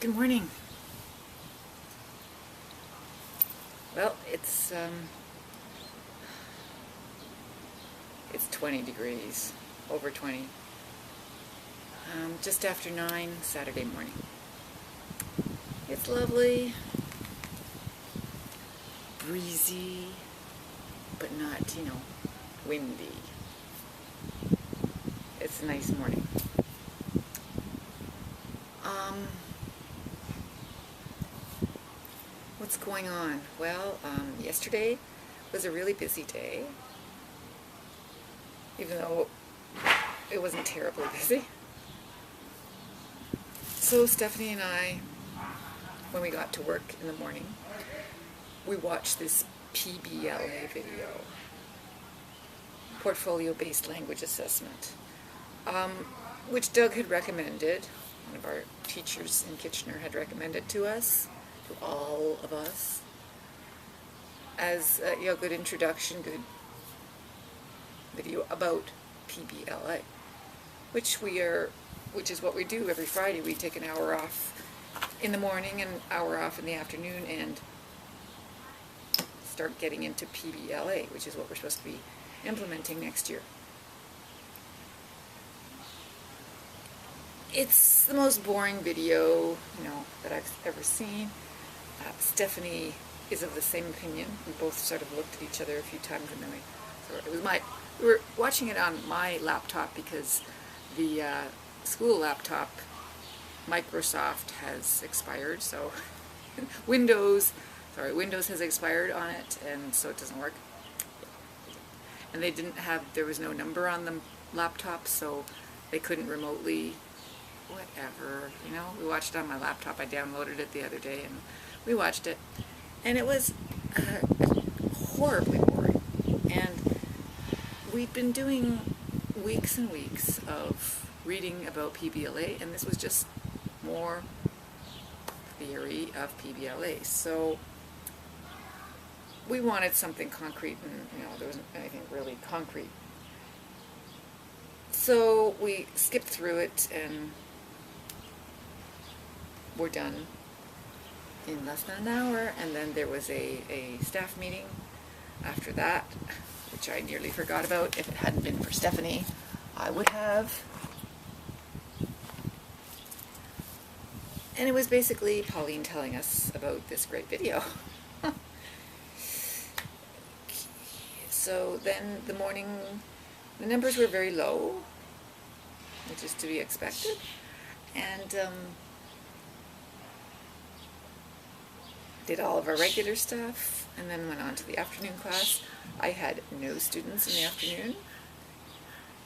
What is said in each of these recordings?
Good morning. Well, it's 20 degrees, over 20. Just after 9 Saturday morning. It's lovely, breezy, but not, windy. It's a nice morning. What's going on? Well, yesterday was a really busy day, even though it wasn't terribly busy. So Stephanie and I, when we got to work in the morning, we watched this PBLA video, Portfolio-Based Language Assessment, which Doug had recommended. One of our teachers in Kitchener had recommended to us, to all of us, as a good introduction, good video about PBLA, which is what we do every Friday. We take an hour off in the morning and an hour off in the afternoon and start getting into PBLA, which is what we're supposed to be implementing next year. It's the most boring video, that I've ever seen. Stephanie is of the same opinion. We both sort of looked at each other a few times, and then we were watching it on my laptop because the school laptop, Microsoft, has expired. So Windows has expired on it, and so it doesn't work. And there was no number on the laptop, so they couldn't remotely. Whatever, we watched it on my laptop. I downloaded it the other day and we watched it, and it was horribly boring. And we'd been doing weeks and weeks of reading about PBLA, and this was just more theory of PBLA. So we wanted something concrete, and there wasn't anything really concrete. So we skipped through it, and we're done in less than an hour. And then there was a staff meeting after that, which I nearly forgot about. If it hadn't been for Stephanie, I would have. And it was basically Pauline telling us about this great video. So then the numbers were very low, which is to be expected. And did all of our regular stuff, and then went on to the afternoon class. I had no students in the afternoon.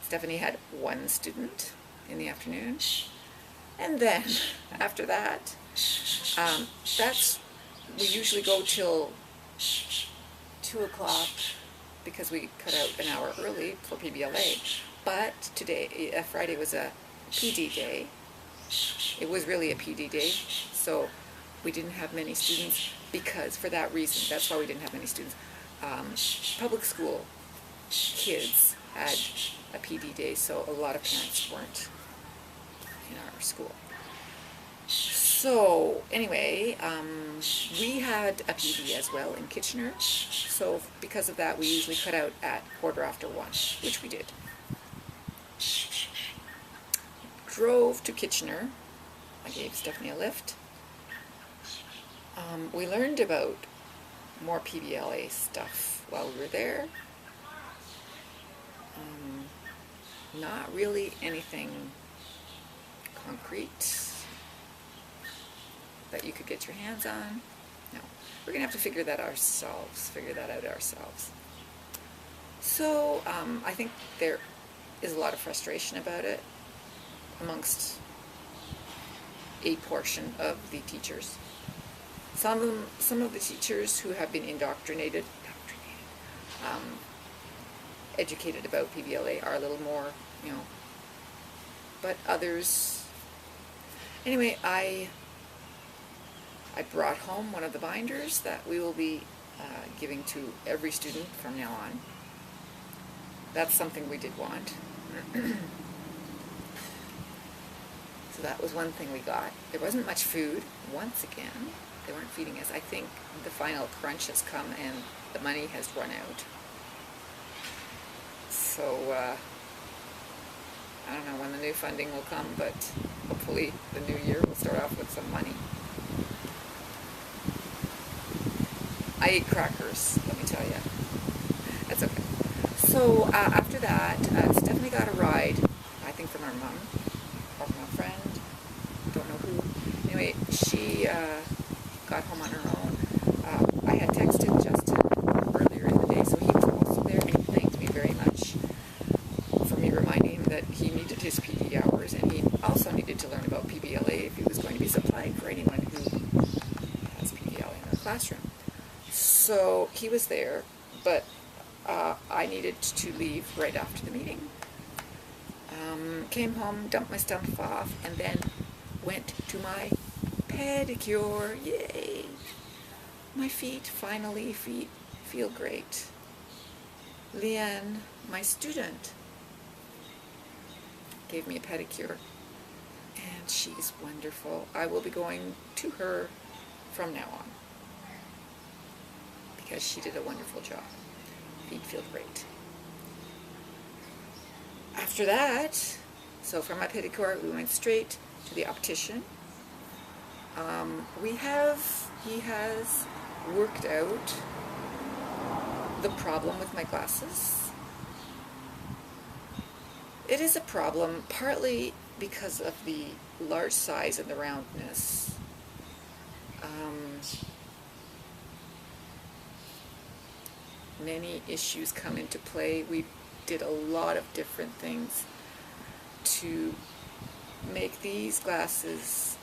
Stephanie had one student in the afternoon. And then, after that, we usually go till 2 o'clock, because we cut out an hour early for PBLA. But today, Friday, was a PD day. It was really a PD day, so we didn't have many students for that reason. That's why we didn't have many students. Public school kids had a PD day, so a lot of parents weren't in our school. So anyway, we had a PD as well in Kitchener, so because of that we usually cut out at 1:15, which we did. Drove to Kitchener. I gave Stephanie a lift. We learned about more PBLA stuff while we were there. Not really anything concrete that you could get your hands on. No, we're gonna have to figure that out ourselves. So I think there is a lot of frustration about it amongst a portion of the teachers. Some of the teachers who have been educated about PBLA are a little more, but others. Anyway, I brought home one of the binders that we will be giving to every student from now on. That's something we did want. So that was one thing we got. There wasn't much food. Once again, they weren't feeding us. I think the final crunch has come and the money has run out. So, I don't know when the new funding will come, but hopefully the new year will start off with some money. I ate crackers, let me tell you. That's okay. So after that, Stephanie got a ride, I think from her mom, or from a friend, don't know who. Anyway, she got home on her own. I had texted Justin earlier in the day, so he was also there. He thanked me very much for me reminding him that he needed his PD hours, and he also needed to learn about PBLA if he was going to be supplying for anyone who has PBLA in their classroom. So he was there, but I needed to leave right after the meeting. Came home, dumped my stuff off, and then went to my pedicure. Yay! My feet finally feel great. Leanne, my student, gave me a pedicure, and she's wonderful. I will be going to her from now on, because she did a wonderful job. Feet feel great. After that, so from my pedicure, we went straight to the optician. He has worked out the problem with my glasses. It is a problem partly because of the large size and the roundness. Many issues come into play. We did a lot of different things to make these glasses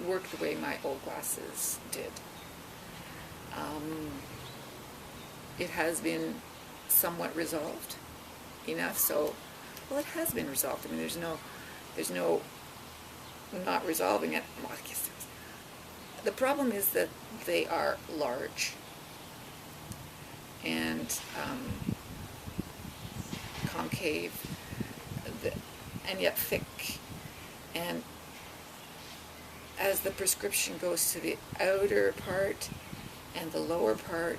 work the way my old glasses did. It has been somewhat resolved enough, so, well, it has been resolved. I mean, there's no not resolving it. Well, I guess the problem is that they are large and concave, and yet thick. And as the prescription goes to the outer part and the lower part,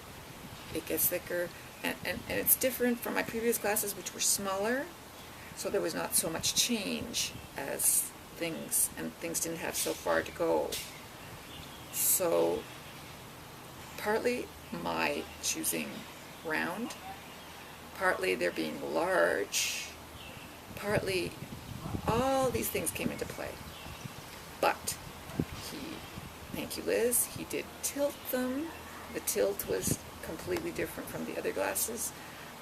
it gets thicker. And it's different from my previous glasses, which were smaller, so there was not so much change as things didn't have so far to go. So partly my choosing round, partly they're being large, partly all these things came into play. But thank you Liz, he did tilt them. The tilt was completely different from the other glasses.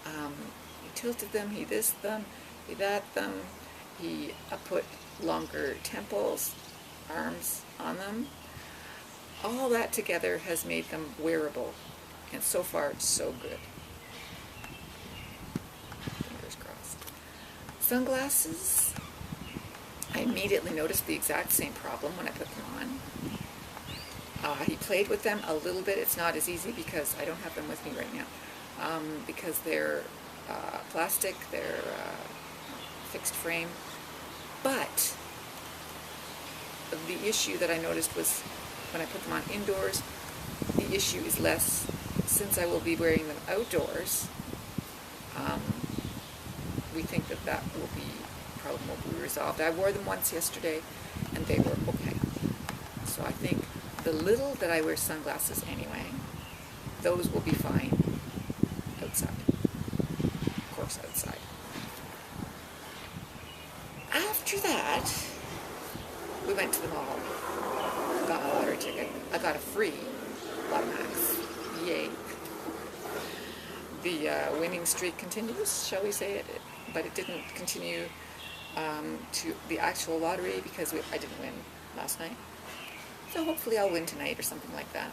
He tilted them, he this them, he that them. He put longer temples, arms on them. All that together has made them wearable, and so far so good. Fingers crossed. Sunglasses, I immediately noticed the exact same problem when I put them on. He played with them a little bit. It's not as easy because I don't have them with me right now, because they're plastic, they're fixed frame. But the issue that I noticed was when I put them on indoors, the issue is less since I will be wearing them outdoors. We think that problem will be resolved. I wore them once yesterday and they were okay. So I think the little that I wear sunglasses anyway, those will be fine outside. Of course, outside. After that, we went to the mall. Got my lottery ticket. I got a free Lotto Max. Yay. The winning streak continues, shall we say it? But it didn't continue to the actual lottery because I didn't win last night. So hopefully I'll win tonight or something like that.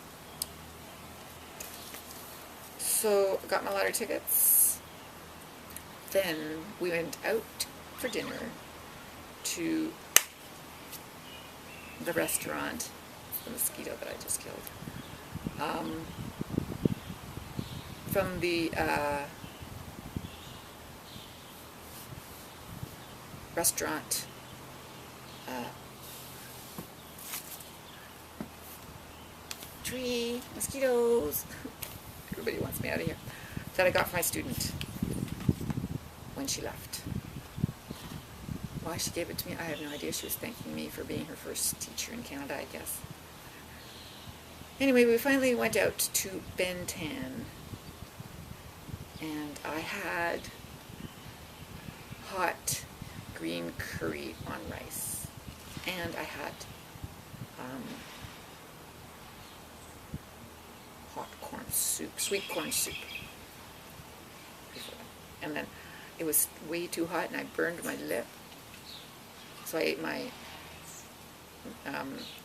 So got my lottery tickets. Then we went out for dinner to the restaurant, the mosquito that I just killed, from the restaurant tree, mosquitoes. Everybody wants me out of here. That I got for my student when she left. Why she gave it to me, I have no idea. She was thanking me for being her first teacher in Canada, I guess. Anyway, we finally went out to Ben Thanh, and I had hot green curry on rice, and I had hot corn soup, sweet corn soup. And then it was way too hot, and I burned my lip. So I ate my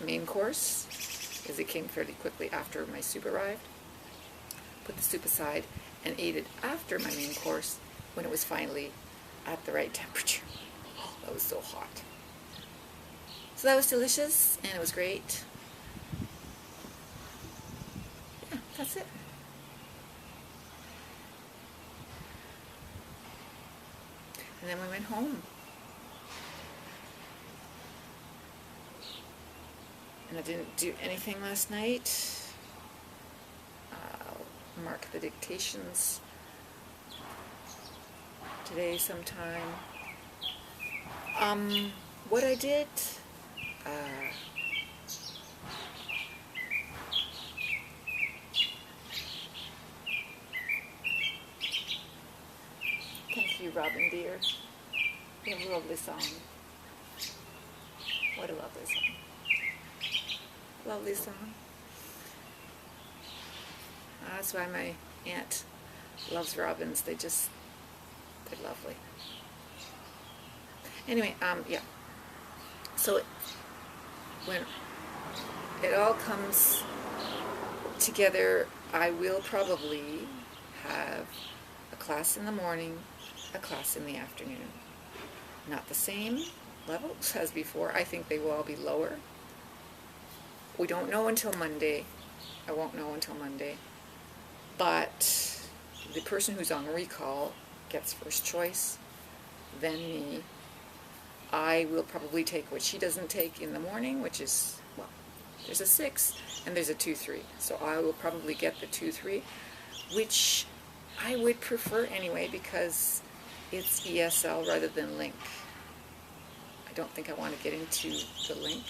main course, because it came fairly quickly after my soup arrived. Put the soup aside and ate it after my main course when it was finally at the right temperature. Oh, that was so hot. So that was delicious, and it was great. Yeah, that's it. And then we went home. And I didn't do anything last night. I'll mark the dictations today sometime. What I did, thank you, Robin dear. You have a lovely song. What a lovely song. Lovely song. That's why my aunt loves robins. They're lovely. Anyway, yeah. So when it all comes together, I will probably have a class in the morning, a class in the afternoon. Not the same level as before. I think they will all be lower. We don't know until Monday. I won't know until Monday. But the person who's on recall gets first choice, then me. I will probably take what she doesn't take in the morning, which is, well, there's a 6 and there's a 2-3. So I will probably get the 2-3, which I would prefer anyway because it's ESL rather than Link. I don't think I want to get into the Link.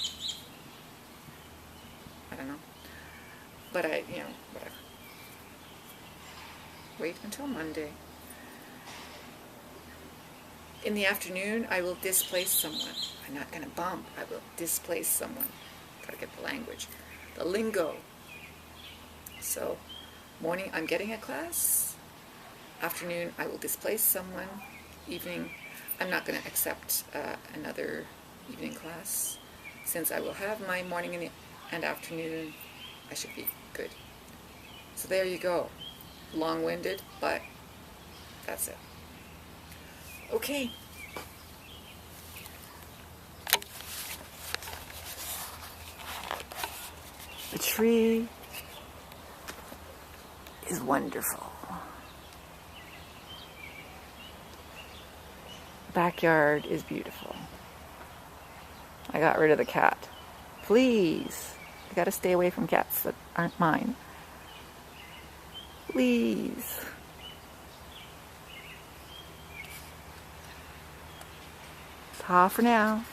I don't know. But whatever. Wait until Monday. In the afternoon, I will displace someone. I'm not going to bump. I will displace someone. Gotta get the language. The lingo. So, morning, I'm getting a class. Afternoon, I will displace someone. Evening, I'm not going to accept another evening class. Since I will have my morning and afternoon, I should be good. So there you go. Long-winded, but that's it. Okay. The tree is wonderful. Backyard is beautiful. I got rid of the cat. Please. I gotta stay away from cats that aren't mine. Please. Ta for now.